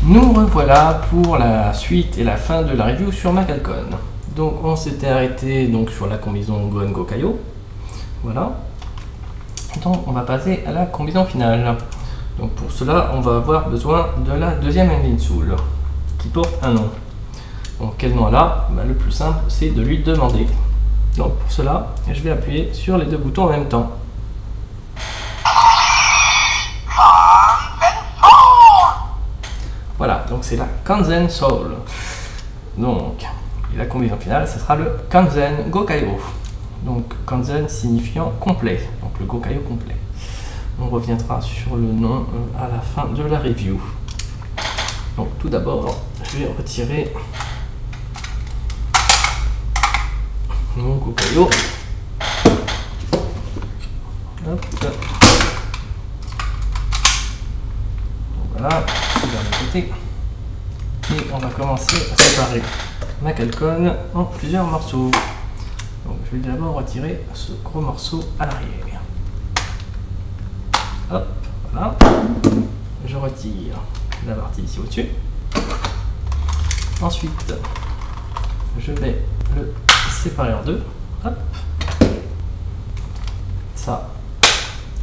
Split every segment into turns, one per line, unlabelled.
Nous revoilà pour la suite et la fin de la review sur Macalcon. Donc on s'était arrêté donc sur la combinaison Gohan Gokaio. Voilà. Donc on va passer à la combinaison finale. Donc pour cela on va avoir besoin de la deuxième Ending Soul qui porte un nom. Donc quel nom elle a? Le plus simple c'est de lui demander. Donc pour cela je vais appuyer sur les deux boutons en même temps. Voilà, donc c'est la Kanzen Soul. Donc, et la combinaison finale, ce sera le Kanzen Gokaio. Donc, Kanzen signifiant complet, donc le Gokaio complet. On reviendra sur le nom à la fin de la review. Donc, tout d'abord, je vais retirer mon Gokaio. Hop. Voilà, vers le côté. Et on va commencer à séparer Macalcon en plusieurs morceaux. Donc je vais d'abord retirer ce gros morceau à l'arrière. Hop, voilà. Je retire la partie ici au-dessus. Ensuite, je vais le séparer en deux. Hop. Ça,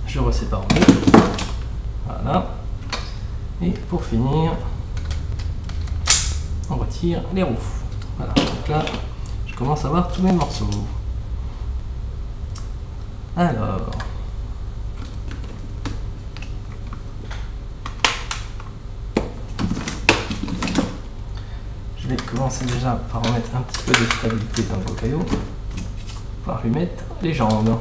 je resépare en deux. Voilà. Et pour finir, on retire les roues. Voilà, donc là, je commence à voir tous mes morceaux. Alors, je vais commencer déjà par remettre un petit peu de stabilité dans le Gokaio, pour lui mettre les jambes.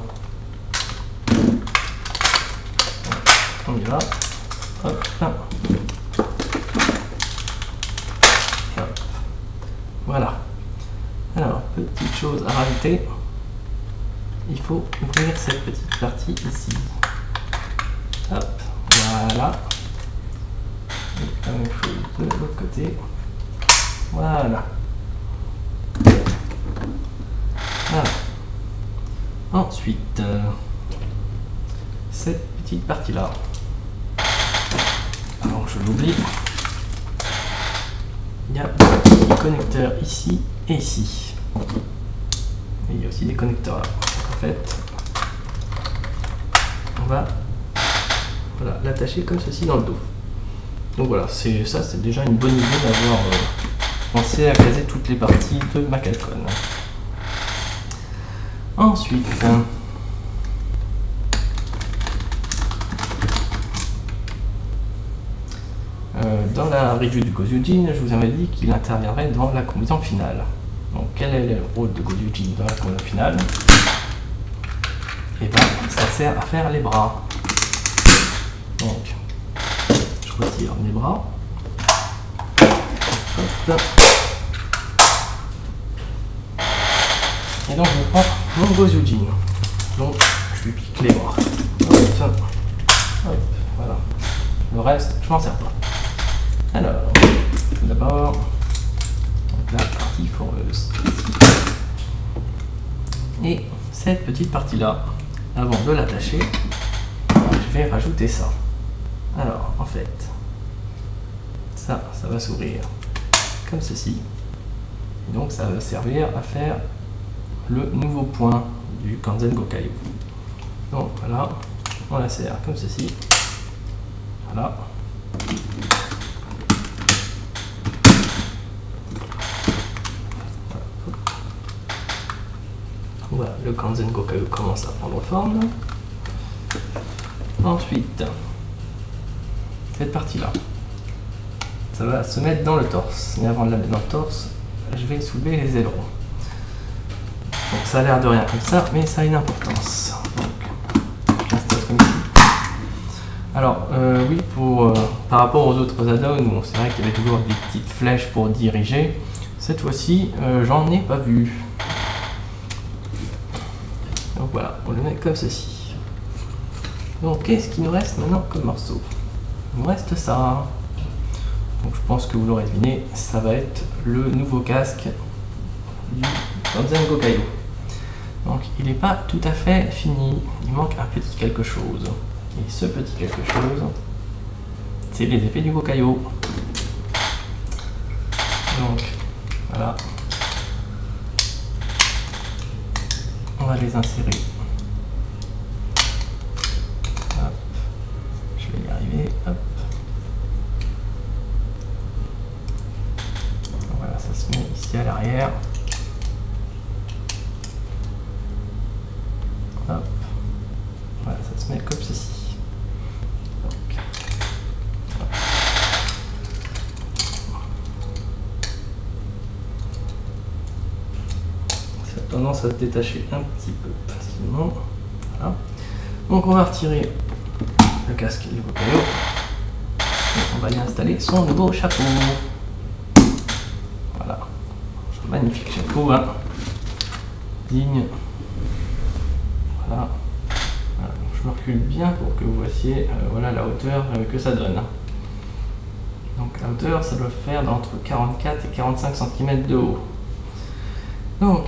On y va. Hop, hop. Voilà. Alors, petite chose à rajouter, il faut ouvrir cette petite partie ici. Hop, voilà. Et la même chose de l'autre côté. Voilà. Voilà. Ensuite, cette petite partie-là. Alors, je l'oublie. Il y a des connecteurs ici et ici. Et il y a aussi des connecteurs là. En fait, on va voilà, l'attacher comme ceci dans le dos. Donc voilà, c'est déjà une bonne idée d'avoir pensé à caser toutes les parties de Macalcon. Ensuite, dans la review du Gozyujin, je vous avais dit qu'il interviendrait dans la combinaison finale. Donc quel est le rôle de Gozyujin dans la combinaison finale? Et bien ça sert à faire les bras. Donc je retire mes bras. Hop. Et donc je prends mon Gozyujin. Donc je lui pique les bras. Hop. Hop. Voilà. Le reste, je m'en sers pas. Alors, tout d'abord, la partie foreuse. Et cette petite partie-là, avant de l'attacher, je vais rajouter ça. Alors, en fait, ça va s'ouvrir comme ceci. Et donc, ça va servir à faire le nouveau point du Kanzen Gokaio. Donc, voilà, on la serre comme ceci. Voilà. Voilà, le Kanzen Gokaio commence à prendre forme. Ensuite, cette partie-là, ça va se mettre dans le torse. Mais avant de la mettre dans le torse, je vais soulever les ailerons. Donc ça a l'air de rien comme ça, mais ça a une importance. Donc, j'installe comme ici. Alors, oui, par rapport aux autres add-ons, bon, c'est vrai qu'il y avait toujours des petites flèches pour diriger. Cette fois-ci, j'en ai pas vu. Donc voilà, on le met comme ceci. Donc qu'est-ce qu'il nous reste maintenant comme morceau? Il nous reste ça. Donc je pense que vous l'aurez deviné, ça va être le nouveau casque du Kanzen Gokaio. Donc il n'est pas tout à fait fini, il manque un petit quelque chose. Et ce petit quelque chose, c'est les épées du Gokaio. Voilà. On va les insérer. Hop. Je vais y arriver. Hop. Voilà, ça se met ici à l'arrière. Hop. Voilà, ça se met comme ceci. Donc. Hop. Ça a tendance à se détacher un petit peu facilement. Voilà. Donc on va retirer le casque du Gokayo. On va y installer son nouveau chapeau. Voilà. Magnifique chapeau, hein. Digne. Voilà. Voilà. Donc je me recule bien pour que vous voissiez voilà la hauteur que ça donne. Donc la hauteur, ça doit faire entre 44 et 45 cm de haut. Donc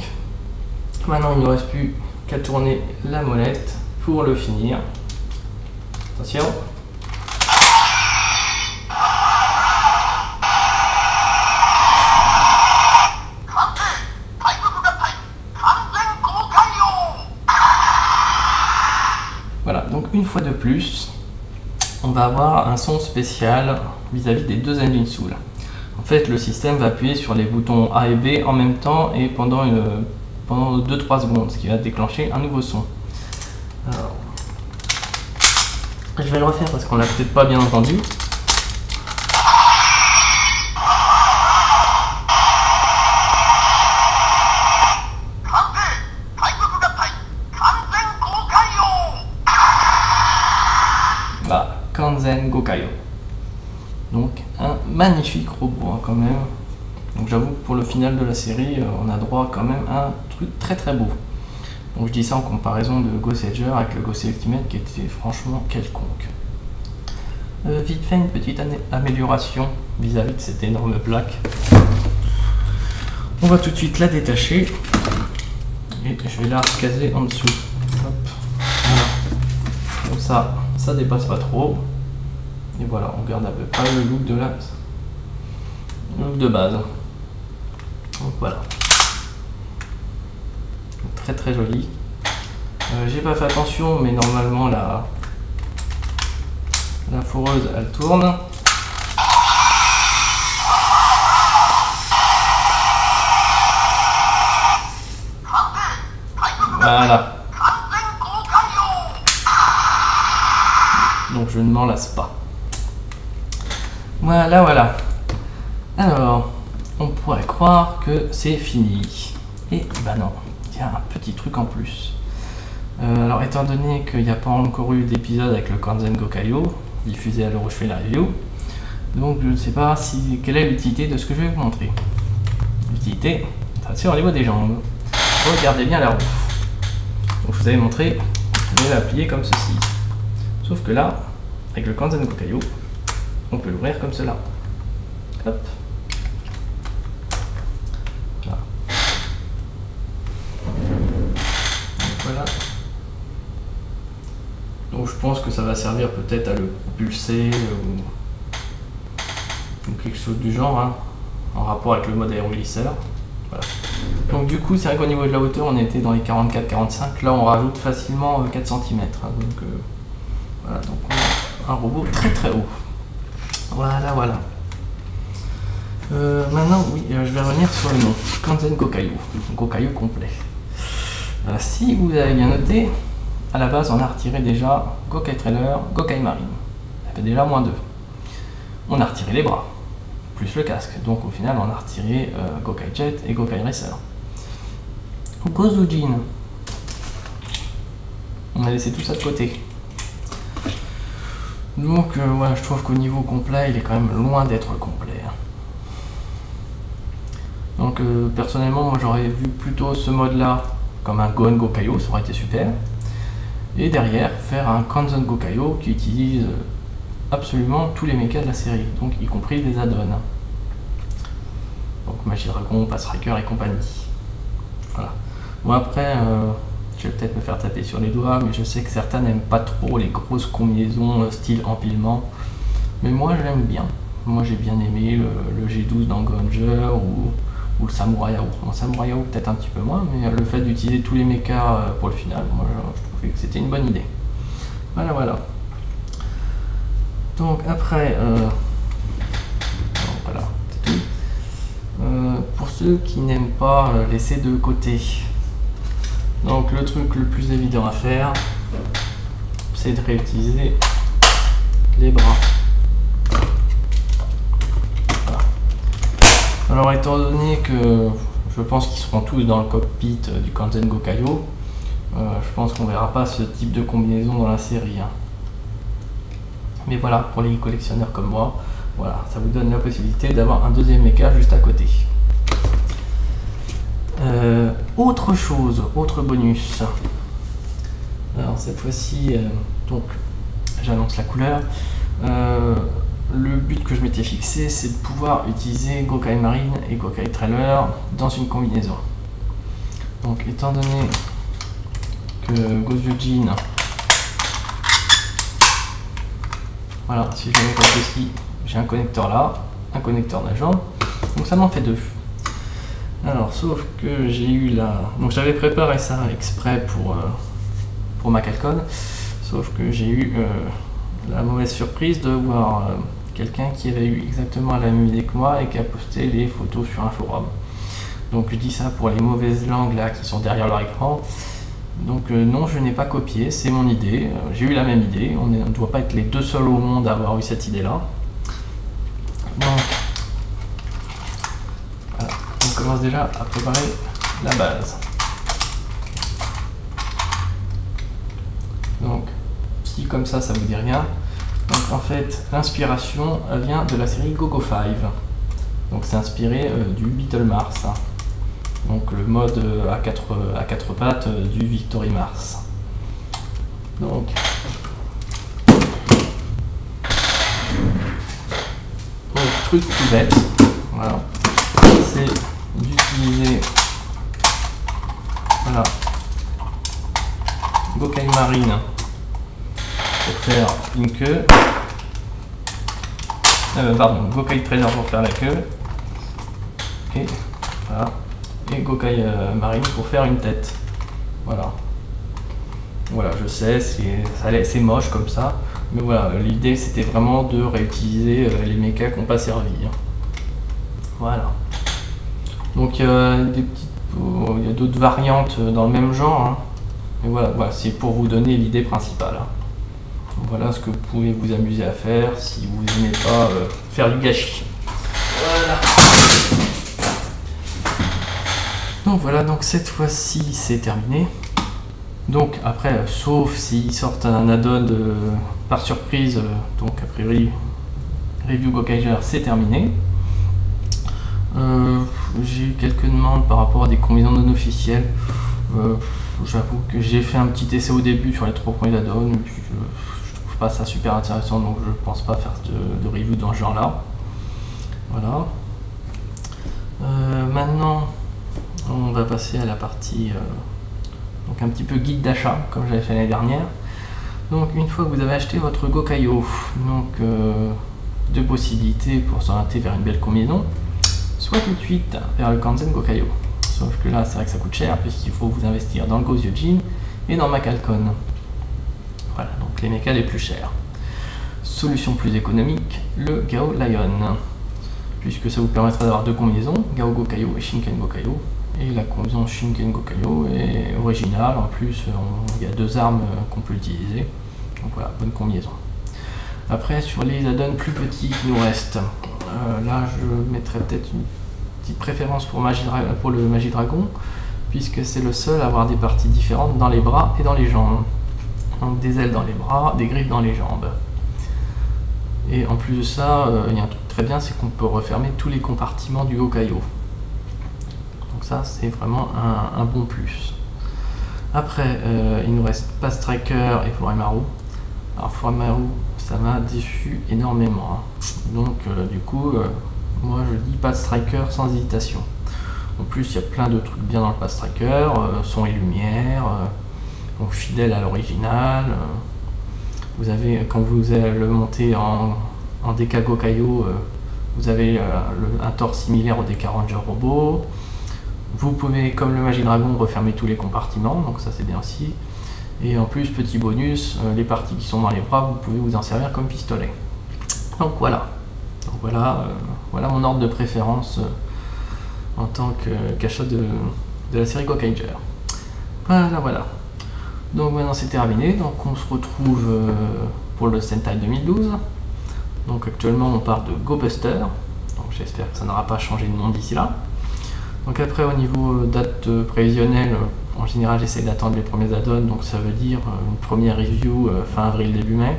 maintenant il ne nous reste plus qu'à tourner la molette pour le finir. Attention. Voilà, donc une fois de plus, on va avoir un son spécial vis-à-vis des deux N-Sous. En fait, le système va appuyer sur les boutons A et B en même temps et pendant 2-3 secondes, ce qui va déclencher un nouveau son. Alors, je vais le refaire parce qu'on l'a peut-être pas bien entendu. Voilà, Kanzen Gokayo. Donc un magnifique robot hein, quand même. Donc j'avoue que pour le final de la série, on a droit quand même à un truc très très beau. Donc je dis ça en comparaison de Gossager avec le Gosset Ultimate qui était franchement quelconque. Vite fait une petite amélioration vis-à-vis de cette énorme plaque. On va tout de suite la détacher et je vais la recaser en dessous. Hop. Voilà. Comme ça dépasse pas trop. Et voilà, on garde à peu près le look de base. Donc voilà. Très très joli. J'ai pas fait attention, mais normalement la foreuse elle tourne. Voilà. Donc je ne m'en lasse pas. Voilà, voilà. Alors, on pourrait croire que c'est fini. Et bah non, il y a un petit truc en plus. Alors, étant donné qu'il n'y a pas encore eu d'épisode avec le Kanzen Gokayo, diffusé à l'heure où je fais la review, donc je ne sais pas quelle est l'utilité de ce que je vais vous montrer. L'utilité, c'est au niveau des jambes. Regardez bien la roue. Donc je vous avais montré, on va l'applier comme ceci. Sauf que là, avec le Kanzen Gokayo, on peut l'ouvrir comme cela. Hop. Là. Voilà. Donc je pense que ça va servir peut-être à le propulser ou quelque chose du genre, hein, en rapport avec le mode aérolisseur. Voilà. Donc du coup, c'est vrai qu'au niveau de la hauteur, on était dans les 44-45. Là, on rajoute facilement 4 cm. Hein, donc voilà, donc on a un robot très très haut. Voilà, voilà. Maintenant, oui, je vais revenir sur le nom. Kanzen Gokayo. Gokayo complet. Si vous avez bien noté, à la base, on a retiré déjà Gokai Trailer, Gokai Marine. Ça fait déjà -2. On a retiré les bras, plus le casque. Donc au final, on a retiré Gokai Jet et Gokai Racer. Gozujin. On a laissé tout ça de côté. Donc voilà, je trouve qu'au niveau complet, il est quand même loin d'être complet. Donc personnellement, moi j'aurais vu plutôt ce mode-là comme un Gohan Gokayo, ça aurait été super. Et derrière, faire un Kanzen Gokayo qui utilise absolument tous les mechas de la série, donc y compris des add-ons. Donc Magie Dragon, Pass Racker et compagnie. Voilà. Bon après, je vais peut-être me faire taper sur les doigts, mais je sais que certains n'aiment pas trop les grosses combinaisons style empilement. Mais moi j'aime bien. Moi j'ai bien aimé le G12 dans Gohanger ou ou le Samurai Yao. Bon, Samurai Yao peut-être un petit peu moins, mais le fait d'utiliser tous les mechas pour le final, moi je trouvais que c'était une bonne idée. Voilà, voilà. Donc après, voilà, c'est tout. Pour ceux qui n'aiment pas laisser de côté, donc le truc le plus évident à faire, c'est de réutiliser les bras. Voilà. Alors étant donné que je pense qu'ils seront tous dans le cockpit du Kanzen Gokayo, je pense qu'on verra pas ce type de combinaison dans la série. Hein. Mais voilà, pour les collectionneurs comme moi, voilà, ça vous donne la possibilité d'avoir un deuxième mecha juste à côté. Autre chose, autre bonus. Alors cette fois-ci, donc j'annonce la couleur. Le but que je m'étais fixé, c'est de pouvoir utiliser Gokai Marine et Gokai Trailer dans une combinaison. Donc étant donné que Gozyujin, voilà, si je mets comme ceci, j'ai un connecteur là, un connecteur d'agent, donc ça m'en fait deux. Alors, sauf que j'ai eu la... Donc j'avais préparé ça exprès pour ma Calcon, sauf que j'ai eu la mauvaise surprise de voir quelqu'un qui avait eu exactement la même idée que moi et qui a posté les photos sur un forum. Donc je dis ça pour les mauvaises langues là qui sont derrière leur écran. Donc non, je n'ai pas copié, c'est mon idée, j'ai eu la même idée, on ne doit pas être les deux seuls au monde à avoir eu cette idée là. Donc, voilà. On commence déjà à préparer la base. Donc, si comme ça vous dit rien, donc en fait l'inspiration vient de la série GoGo 5. Donc c'est inspiré du Beetle Mars. Donc le mode à quatre pattes du Victory Mars. Donc truc tout bête, voilà, c'est d'utiliser voilà, Gokai Marine pour faire une queue, pardon, Gokai Trailer pour faire la queue, et voilà. Et Gokai Marine pour faire une tête. Voilà. Voilà, je sais, c'est moche comme ça. Mais voilà, l'idée c'était vraiment de réutiliser les mechas qui n'ont pas servi. Hein. Voilà. Donc il y a d'autres variantes dans le même genre. Hein. Mais voilà, voilà c'est pour vous donner l'idée principale. Hein. Voilà ce que vous pouvez vous amuser à faire si vous n'aimez pas faire du gâchis. Voilà. Donc voilà, donc cette fois-ci c'est terminé. Donc après, sauf s'ils sortent un add-on par surprise, donc a priori Review Gokaiger c'est terminé. J'ai eu quelques demandes par rapport à des combinaisons non officielles. J'avoue que j'ai fait un petit essai au début sur les 3 premiers add-ons, et puis je trouve pas ça super intéressant, donc je pense pas faire de review dans ce genre là. Voilà. Maintenant on va passer à la partie donc un petit peu guide d'achat comme j'avais fait l'année dernière. Donc une fois que vous avez acheté votre Gokayo, donc deux possibilités pour s'orienter vers une belle combinaison, soit tout de suite vers le Kanzen Gokayo, sauf que là c'est vrai que ça coûte cher puisqu'il faut vous investir dans le Gozyujin et dans ma Calcon. Voilà, donc les mechas les plus chers. Solution plus économique, le Gao Lion, puisque ça vous permettra d'avoir deux combinaisons, Gao Gokayo et Shinken Gokayo. Et la combinaison Shinken Gokayo est originale, en plus il y a deux armes qu'on peut utiliser, donc voilà, bonne combinaison. Après sur les add-ons plus petits qui nous restent, là je mettrais peut-être une petite préférence pour le Magie Dragon, puisque c'est le seul à avoir des parties différentes dans les bras et dans les jambes. Donc des ailes dans les bras, des griffes dans les jambes. Et en plus de ça, il y a un truc très bien, c'est qu'on peut refermer tous les compartiments du Gokayo. Donc ça c'est vraiment un bon plus. Après il nous reste Path Striker et Furemaru. Alors Furemaru ça m'a déçu énormément. Donc du coup moi je dis Path Striker sans hésitation. En plus il y a plein de trucs bien dans le Path Striker, son et lumière, donc fidèle à l'original. Vous avez, quand vous allez le monter en DK Gokayo, Vous avez un torse similaire au DK Ranger Robot. Vous pouvez, comme le Magic Dragon, refermer tous les compartiments, donc ça c'est bien aussi. Et en plus, petit bonus, les parties qui sont dans les bras, vous pouvez vous en servir comme pistolet. Donc voilà. Voilà mon ordre de préférence en tant qu'achat de la série Gokaiger. Voilà. Donc maintenant c'est terminé, donc on se retrouve pour le Sentai 2012. Donc actuellement on part de Go Buster, donc j'espère que ça n'aura pas changé de nom d'ici là. Donc après au niveau date prévisionnelle, en général j'essaie d'attendre les premiers add-ons, donc ça veut dire une première review fin avril début mai.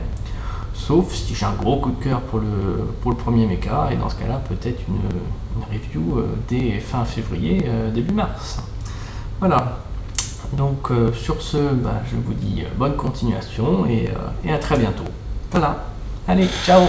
Sauf si j'ai un gros coup de cœur pour le premier mecha, et dans ce cas-là peut-être une review dès fin février, début mars. Voilà. Donc sur ce, je vous dis bonne continuation et à très bientôt. Voilà. Allez, ciao!